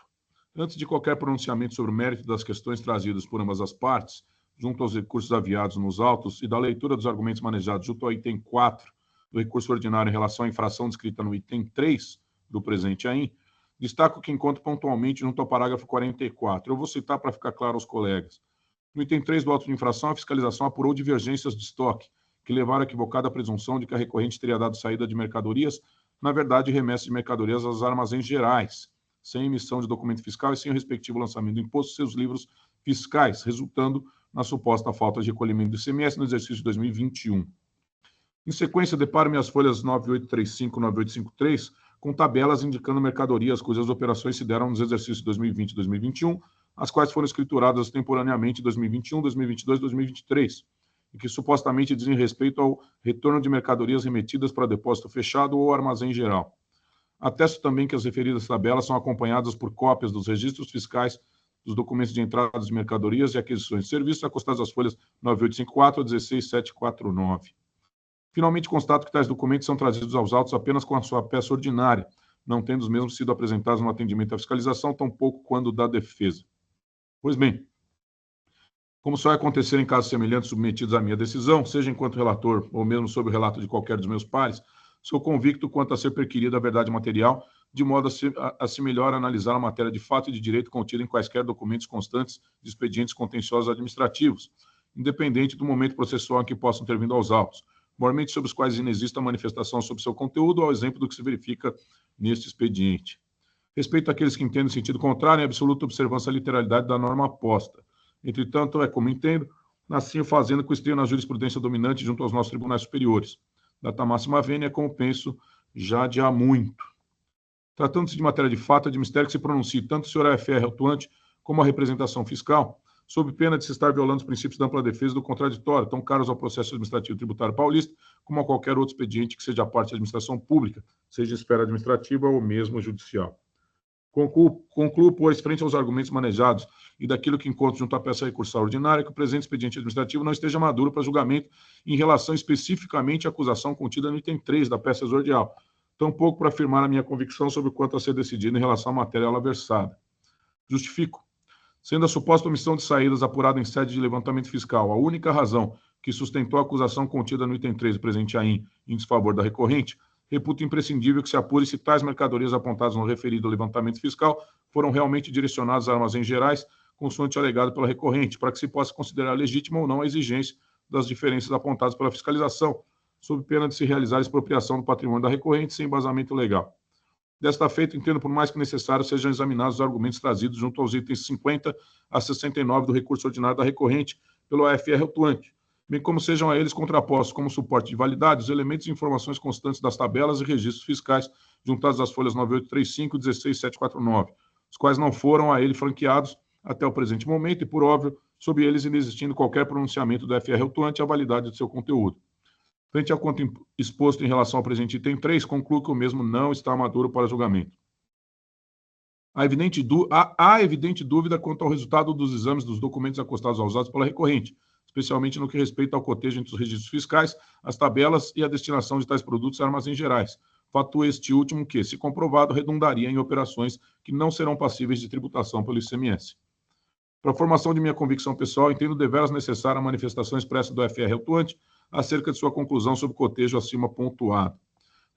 Antes de qualquer pronunciamento sobre o mérito das questões trazidas por ambas as partes, junto aos recursos aviados nos autos e da leitura dos argumentos manejados junto ao item 4 do recurso ordinário em relação à infração descrita no item 3 do presente AIM, destaco que encontro pontualmente junto ao parágrafo 44. Eu vou citar para ficar claro aos colegas. No item 3 do auto de infração, a fiscalização apurou divergências de estoque, que levaram a equivocada presunção de que a recorrente teria dado saída de mercadorias, na verdade, remessa de mercadorias aos armazéns gerais, sem emissão de documento fiscal e sem o respectivo lançamento do imposto de seus livros fiscais, resultando na suposta falta de recolhimento do ICMS no exercício de 2021. Em sequência, deparo-me as folhas 9835 e 9853 com tabelas indicando mercadorias cujas operações se deram nos exercícios de 2020 e 2021, as quais foram escrituradas temporariamente em 2021, 2022 e 2023, e que supostamente dizem respeito ao retorno de mercadorias remetidas para depósito fechado ou armazém geral. Atesto também que as referidas tabelas são acompanhadas por cópias dos registros fiscais dos documentos de entradas de mercadorias e aquisições de serviços acostados às folhas 9854 a 16749. Finalmente, constato que tais documentos são trazidos aos autos apenas com a sua peça ordinária, não tendo os mesmos sido apresentados no atendimento à fiscalização, tampouco quando da defesa. Pois bem, como só vai acontecer em casos semelhantes submetidos à minha decisão, seja enquanto relator ou mesmo sob o relato de qualquer dos meus pares, sou convicto quanto a ser perquirida a verdade material, de modo a se melhor analisar a matéria de fato e de direito contida em quaisquer documentos constantes de expedientes contenciosos administrativos, independente do momento processual em que possam ter vindo aos autos, mormente sobre os quais inexista manifestação sobre seu conteúdo, ao exemplo do que se verifica neste expediente. Respeito àqueles que entendem sentido contrário, em absoluta observância à literalidade da norma aposta. Entretanto, como entendo, assim fazendo com esteio na jurisprudência dominante junto aos nossos tribunais superiores. Data máxima vênia, como penso, já de há muito. Tratando-se de matéria de fato, é de mistério que se pronuncie tanto o senhor AFR autuante como a representação fiscal, sob pena de se estar violando os princípios da ampla defesa do contraditório, tão caros ao processo administrativo tributário paulista, como a qualquer outro expediente que seja parte da administração pública, seja em esfera administrativa ou mesmo judicial. Concluo, pois, frente aos argumentos manejados e daquilo que encontro junto à peça recursal ordinária, que o presente expediente administrativo não esteja maduro para julgamento em relação especificamente à acusação contida no item 3 da peça exordial, tampouco para afirmar a minha convicção sobre o quanto a ser decidido em relação à matéria ela versada. Justifico. Sendo a suposta omissão de saídas apurada em sede de levantamento fiscal a única razão que sustentou a acusação contida no item 3 do presente AIN em desfavor da recorrente, reputo imprescindível que se apure se tais mercadorias apontadas no referido levantamento fiscal foram realmente direcionadas a armazéns gerais, consoante alegado pela recorrente, para que se possa considerar legítima ou não a exigência das diferenças apontadas pela fiscalização, sob pena de se realizar expropriação do patrimônio da recorrente sem embasamento legal. Desta feita, entendo por mais que necessário sejam examinados os argumentos trazidos junto aos itens 50 a 69 do recurso ordinário da recorrente pelo AFR autuante, bem como sejam a eles contrapostos como suporte de validade os elementos e informações constantes das tabelas e registros fiscais juntados às folhas 9835 e 16749, os quais não foram a ele franqueados até o presente momento e, por óbvio, sob eles inexistindo qualquer pronunciamento do AFR autuante à validade do seu conteúdo. Frente ao quanto exposto em relação ao presente item 3, concluo que o mesmo não está maduro para julgamento. Há evidente dúvida quanto ao resultado dos exames dos documentos acostados aos autos pela recorrente, especialmente no que respeita ao cotejo entre os registros fiscais, as tabelas e a destinação de tais produtos a armazéns gerais. Fato este último que, se comprovado, redundaria em operações que não serão passíveis de tributação pelo ICMS. Para a formação de minha convicção pessoal, entendo deveras necessária a manifestação expressa do FR autuante acerca de sua conclusão sobre o cotejo acima pontuado.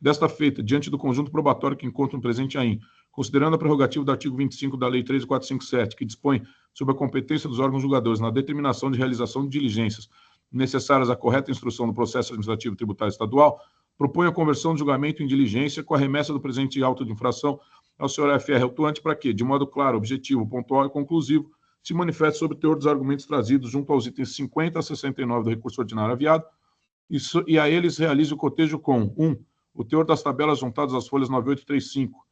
Desta feita, diante do conjunto probatório que encontro no presente AIN, considerando a prerrogativa do artigo 25 da Lei 3.457, que dispõe sobre a competência dos órgãos julgadores na determinação de realização de diligências necessárias à correta instrução do processo administrativo tributário estadual, proponho a conversão do julgamento em diligência com a remessa do presente auto de infração ao senhor FR autuante para que, de modo claro, objetivo, pontual e conclusivo, se manifeste sobre o teor dos argumentos trazidos junto aos itens 50 a 69 do recurso ordinário aviado e a eles realize o cotejo com 1. O teor das tabelas juntadas às folhas 9835.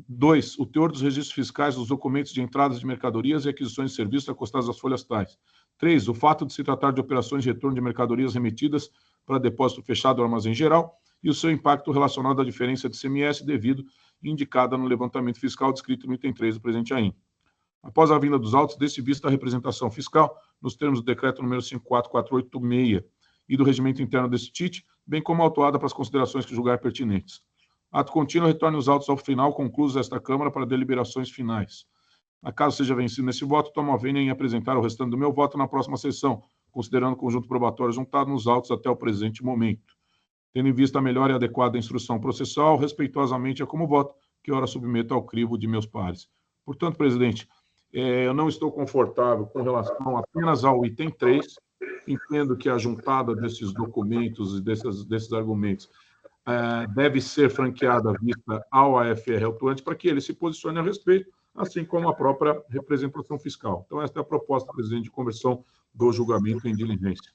2. O teor dos registros fiscais dos documentos de entradas de mercadorias e aquisições de serviços acostados às folhas tais. 3. O fato de se tratar de operações de retorno de mercadorias remetidas para depósito fechado ou armazém geral e o seu impacto relacionado à diferença de CMS devido indicada no levantamento fiscal descrito no item 3 do presente AIN. Após a vinda dos autos, desse vista a representação fiscal, nos termos do decreto número 54486 e do regimento interno desse TIT, bem como autuada para as considerações que julgar pertinentes. Ato contínuo, retorne os autos ao final, conclusos esta Câmara para deliberações finais. Acaso seja vencido nesse voto, tomo a vênia em apresentar o restante do meu voto na próxima sessão, considerando o conjunto probatório juntado nos autos até o presente momento. Tendo em vista a melhor e adequada instrução processual, respeitosamente é como voto, que ora submeto ao crivo de meus pares. Portanto, presidente, eu não estou confortável com relação apenas ao item 3, entendo que a juntada desses documentos e desses argumentos deve ser franqueada à vista ao AFR autuante para que ele se posicione a respeito, assim como a própria representação fiscal. Então, esta é a proposta, presidente, de conversão do julgamento em diligência.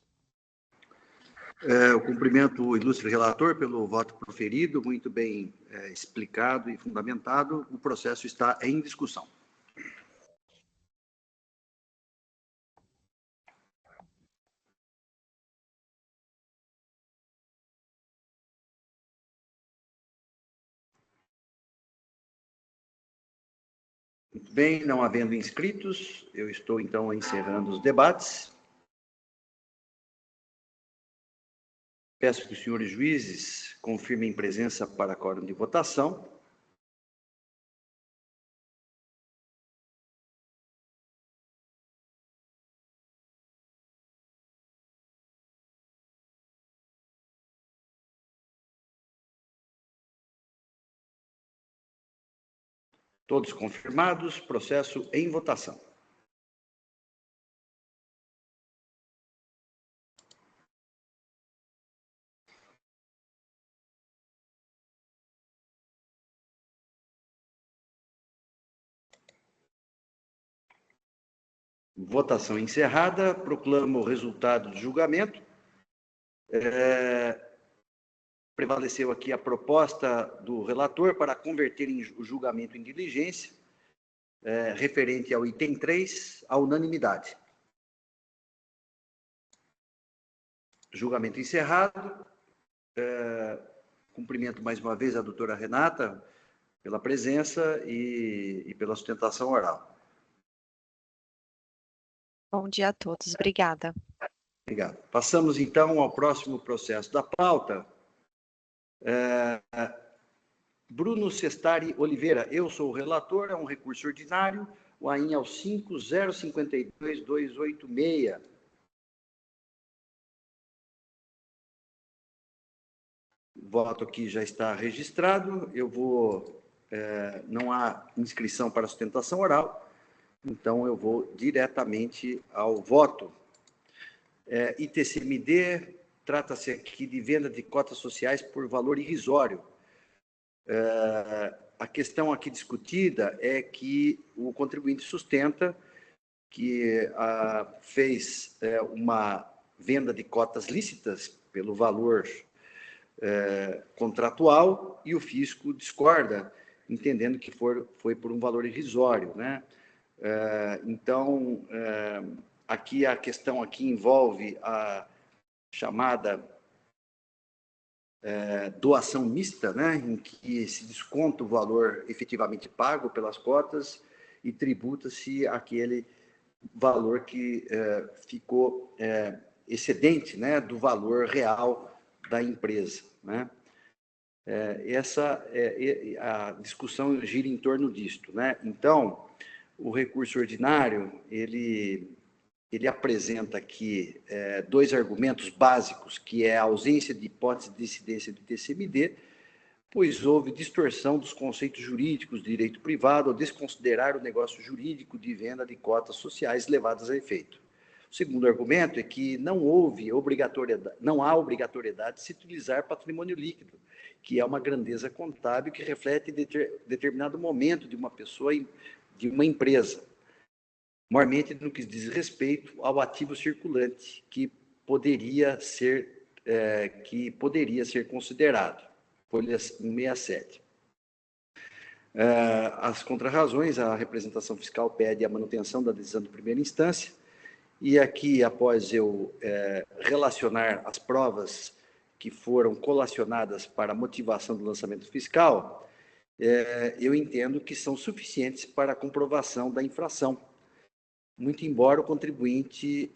Eu cumprimento o ilustre relator pelo voto proferido, muito bem explicado e fundamentado. O processo está em discussão. Muito bem, não havendo inscritos, eu estou, então, encerrando os debates. Peço que os senhores juízes confirmem presença para quórum de votação. Todos confirmados, processo em votação. Votação encerrada. Proclamo o resultado do julgamento. Prevaleceu aqui a proposta do relator para converter o julgamento em diligência, referente ao item 3, à unanimidade. Julgamento encerrado. Cumprimento mais uma vez a doutora Renata pela presença e pela sustentação oral. Bom dia a todos. Obrigada. Obrigado. Passamos, então, ao próximo processo da pauta. Bruno Sestari Oliveira, eu sou o relator, é um recurso ordinário, o AIN é o 5052286. O voto aqui já está registrado, não há inscrição para sustentação oral, então eu vou diretamente ao voto. ITCMD, trata-se aqui de venda de cotas sociais por valor irrisório. A questão aqui discutida é que o contribuinte sustenta que fez uma venda de cotas lícitas pelo valor contratual e o fisco discorda, entendendo que foi por um valor irrisório, né? Então, aqui a questão aqui envolve a chamada doação mista, né, em que se desconta o valor efetivamente pago pelas cotas e tributa-se aquele valor que ficou excedente, né, do valor real da empresa, né? A discussão gira em torno disto, né? Então, o recurso ordinário, ele apresenta aqui dois argumentos básicos, que é a ausência de hipótese de incidência do TCMD, pois houve distorção dos conceitos jurídicos de direito privado ao desconsiderar o negócio jurídico de venda de cotas sociais levadas a efeito. O segundo argumento é que não há obrigatoriedade de se utilizar patrimônio líquido, que é uma grandeza contábil que reflete determinado momento de uma pessoa, de uma empresa, maiormente no que diz respeito ao ativo circulante que poderia ser considerado. Folha 167. As contrarrazões, a representação fiscal pede a manutenção da decisão de primeira instância, e aqui, após eu relacionar as provas que foram colacionadas para a motivação do lançamento fiscal, eu entendo que são suficientes para a comprovação da infração, muito embora o contribuinte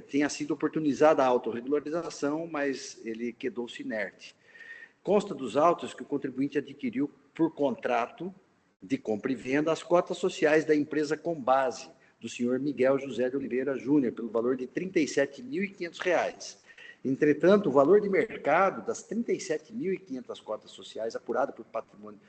tenha sido oportunizada a autorregularização, mas ele quedou-se inerte. Consta dos autos que o contribuinte adquiriu por contrato de compra e venda as cotas sociais da empresa Combase, do senhor Miguel José de Oliveira Júnior, pelo valor de R$ 37.500. Entretanto, o valor de mercado das 37.500 cotas sociais apurado por patrimônio,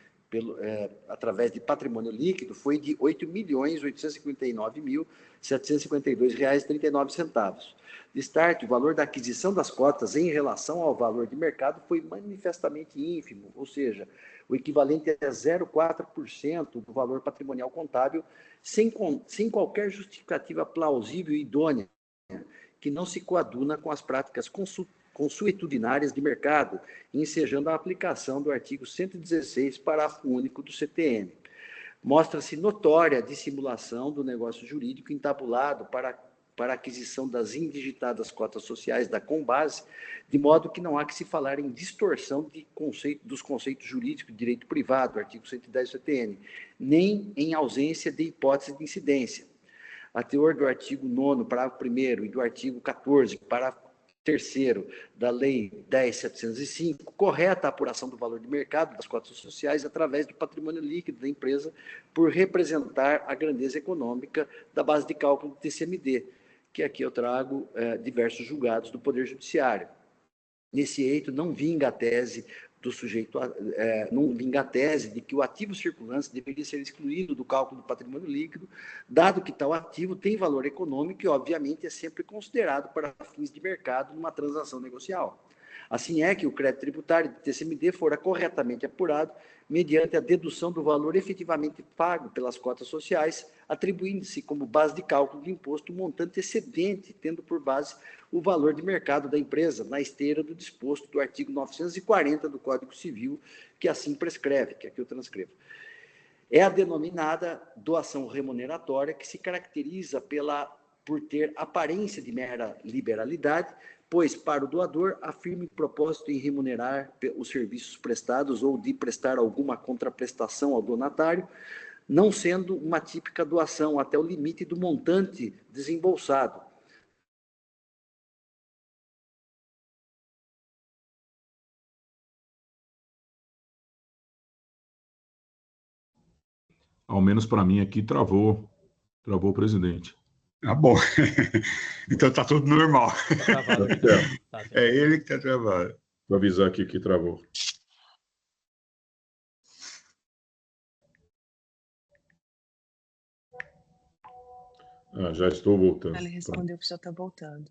através de patrimônio líquido foi de R$ 8.859.752,39. De start, o valor da aquisição das cotas em relação ao valor de mercado foi manifestamente ínfimo, ou seja, o equivalente a 0,4% do valor patrimonial contábil, sem qualquer justificativa plausível e idônea, que não se coaduna com as práticas consuetudinárias de mercado, ensejando a aplicação do artigo 116, parágrafo único do CTN. Mostra-se notória a dissimulação do negócio jurídico entabulado para a aquisição das indigitadas cotas sociais da Combase, de modo que não há que se falar em distorção dos conceitos jurídicos de direito privado, artigo 110 do CTN, nem em ausência de hipótese de incidência. A teor do artigo 9º, parágrafo 1º, e do artigo 14, parágrafo 3º da Lei 10.705, correta a apuração do valor de mercado das cotas sociais através do patrimônio líquido da empresa por representar a grandeza econômica da base de cálculo do TCMD, que aqui eu trago diversos julgados do Poder Judiciário. Nesse eito, não vinga a tese de que o ativo circulante deveria ser excluído do cálculo do patrimônio líquido, dado que tal ativo tem valor econômico e, obviamente, é sempre considerado para fins de mercado numa transação negocial. Assim é que o crédito tributário de TCMD fora corretamente apurado mediante a dedução do valor efetivamente pago pelas cotas sociais, atribuindo-se como base de cálculo do imposto um montante excedente, tendo por base o valor de mercado da empresa, na esteira do disposto do artigo 940 do Código Civil, que assim prescreve, que aqui eu transcrevo. É a denominada doação remuneratória, que se caracteriza por ter aparência de mera liberalidade, pois, para o doador, afirma propósito em remunerar os serviços prestados ou de prestar alguma contraprestação ao donatário, não sendo uma típica doação até o limite do montante desembolsado. Ao menos para mim aqui travou o presidente. Ah, bom. Então está tudo normal. Travado. É ele que está travado. Vou avisar aqui que travou. Já estou voltando. Ele respondeu que já está voltando.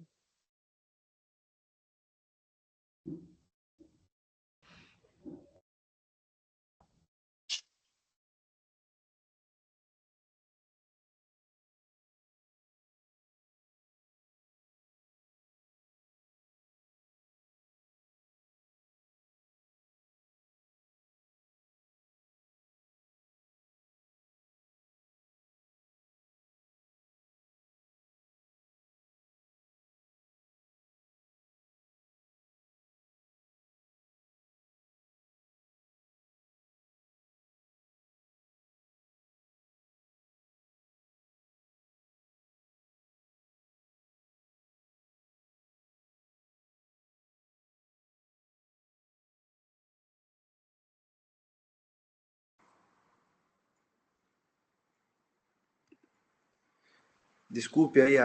Desculpe aí,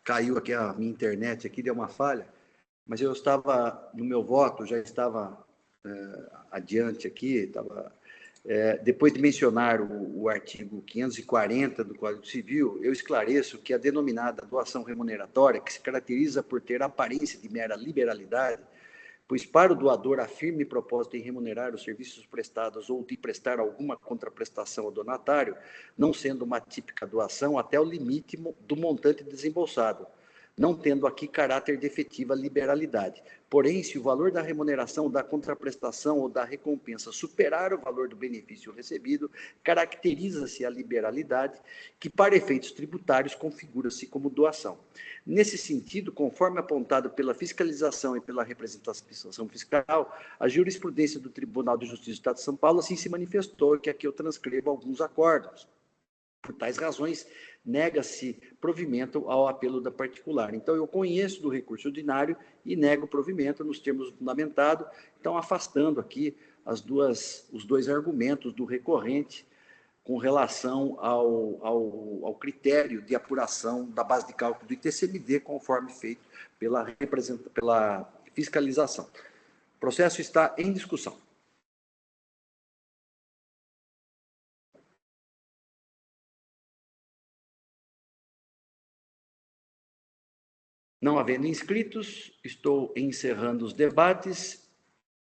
caiu aqui a minha internet, aqui deu uma falha, mas eu estava, no meu voto, já estava adiante aqui, depois de mencionar o artigo 540 do Código Civil, eu esclareço que a denominada doação remuneratória, que se caracteriza por ter aparência de mera liberalidade, pois para o doador a firme propósito em remunerar os serviços prestados ou de prestar alguma contraprestação ao donatário, não sendo uma típica doação até o limite do montante desembolsado, não tendo aqui caráter de efetiva liberalidade. Porém, se o valor da remuneração, da contraprestação ou da recompensa superar o valor do benefício recebido, caracteriza-se a liberalidade, que para efeitos tributários configura-se como doação. Nesse sentido, conforme apontado pela fiscalização e pela representação fiscal, a jurisprudência do Tribunal de Justiça do Estado de São Paulo assim se manifestou, que aqui eu transcrevo alguns acordos. Por tais razões, nega-se provimento ao apelo da particular. Então, eu conheço do recurso ordinário e nego provimento nos termos fundamentados, então afastando aqui os dois argumentos do recorrente com relação ao critério de apuração da base de cálculo do ITCMD, conforme feito pela fiscalização. O processo está em discussão. Não havendo inscritos, estou encerrando os debates.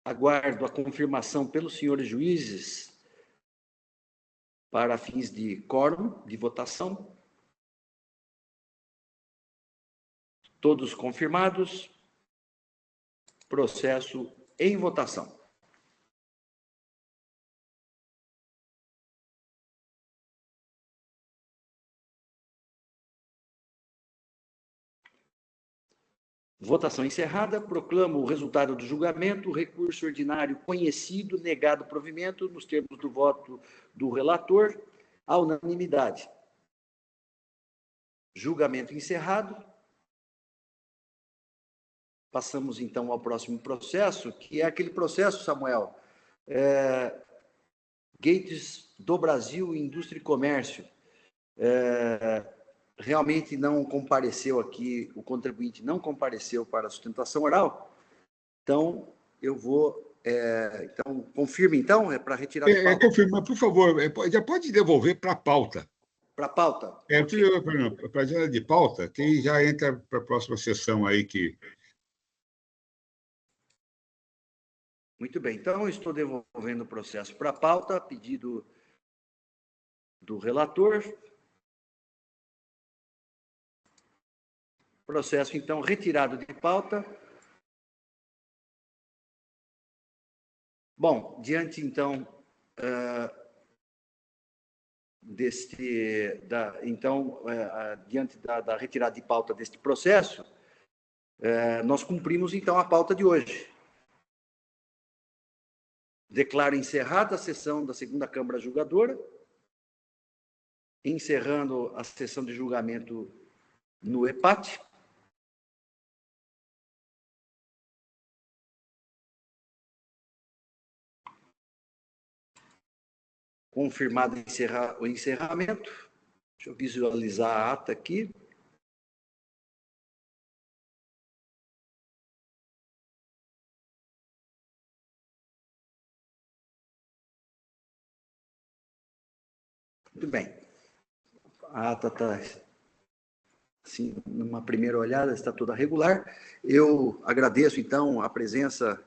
Aguardo a confirmação pelos senhores juízes para fins de quórum, de votação. Todos confirmados. Processo em votação. Votação encerrada. Proclamo o resultado do julgamento. Recurso ordinário conhecido, negado provimento, nos termos do voto do relator, à unanimidade. Julgamento encerrado. Passamos, então, ao próximo processo, que é aquele processo, Samuel, Gates do Brasil, Indústria e Comércio. Realmente não compareceu aqui, o contribuinte não compareceu para a sustentação oral, então eu vou, então, confirme então, para retirar de pauta. Confirma, por favor, já pode devolver para a pauta. Para a pauta? Para a agenda de pauta, que já entra para a próxima sessão aí que... Muito bem, então estou devolvendo o processo para a pauta, a pedido do relator. Processo, então, retirado de pauta. Bom, diante, então, diante da retirada de pauta deste processo, nós cumprimos, então, a pauta de hoje. Declaro encerrada a sessão da segunda Câmara Julgadora, encerrando a sessão de julgamento no EPAT. Confirmado o encerramento. Deixa eu visualizar a ata aqui. Muito bem. A ata está, assim, numa primeira olhada, está toda regular. Eu agradeço, então, a presença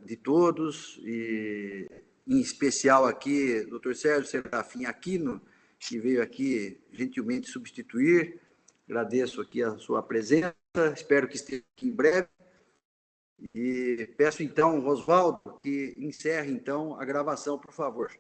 de todos, e em especial aqui, Dr. Sérgio Serafim Aquino, que veio aqui gentilmente substituir. Agradeço aqui a sua presença, espero que esteja aqui em breve. E peço, então, Oswaldo, que encerre, então, a gravação, por favor.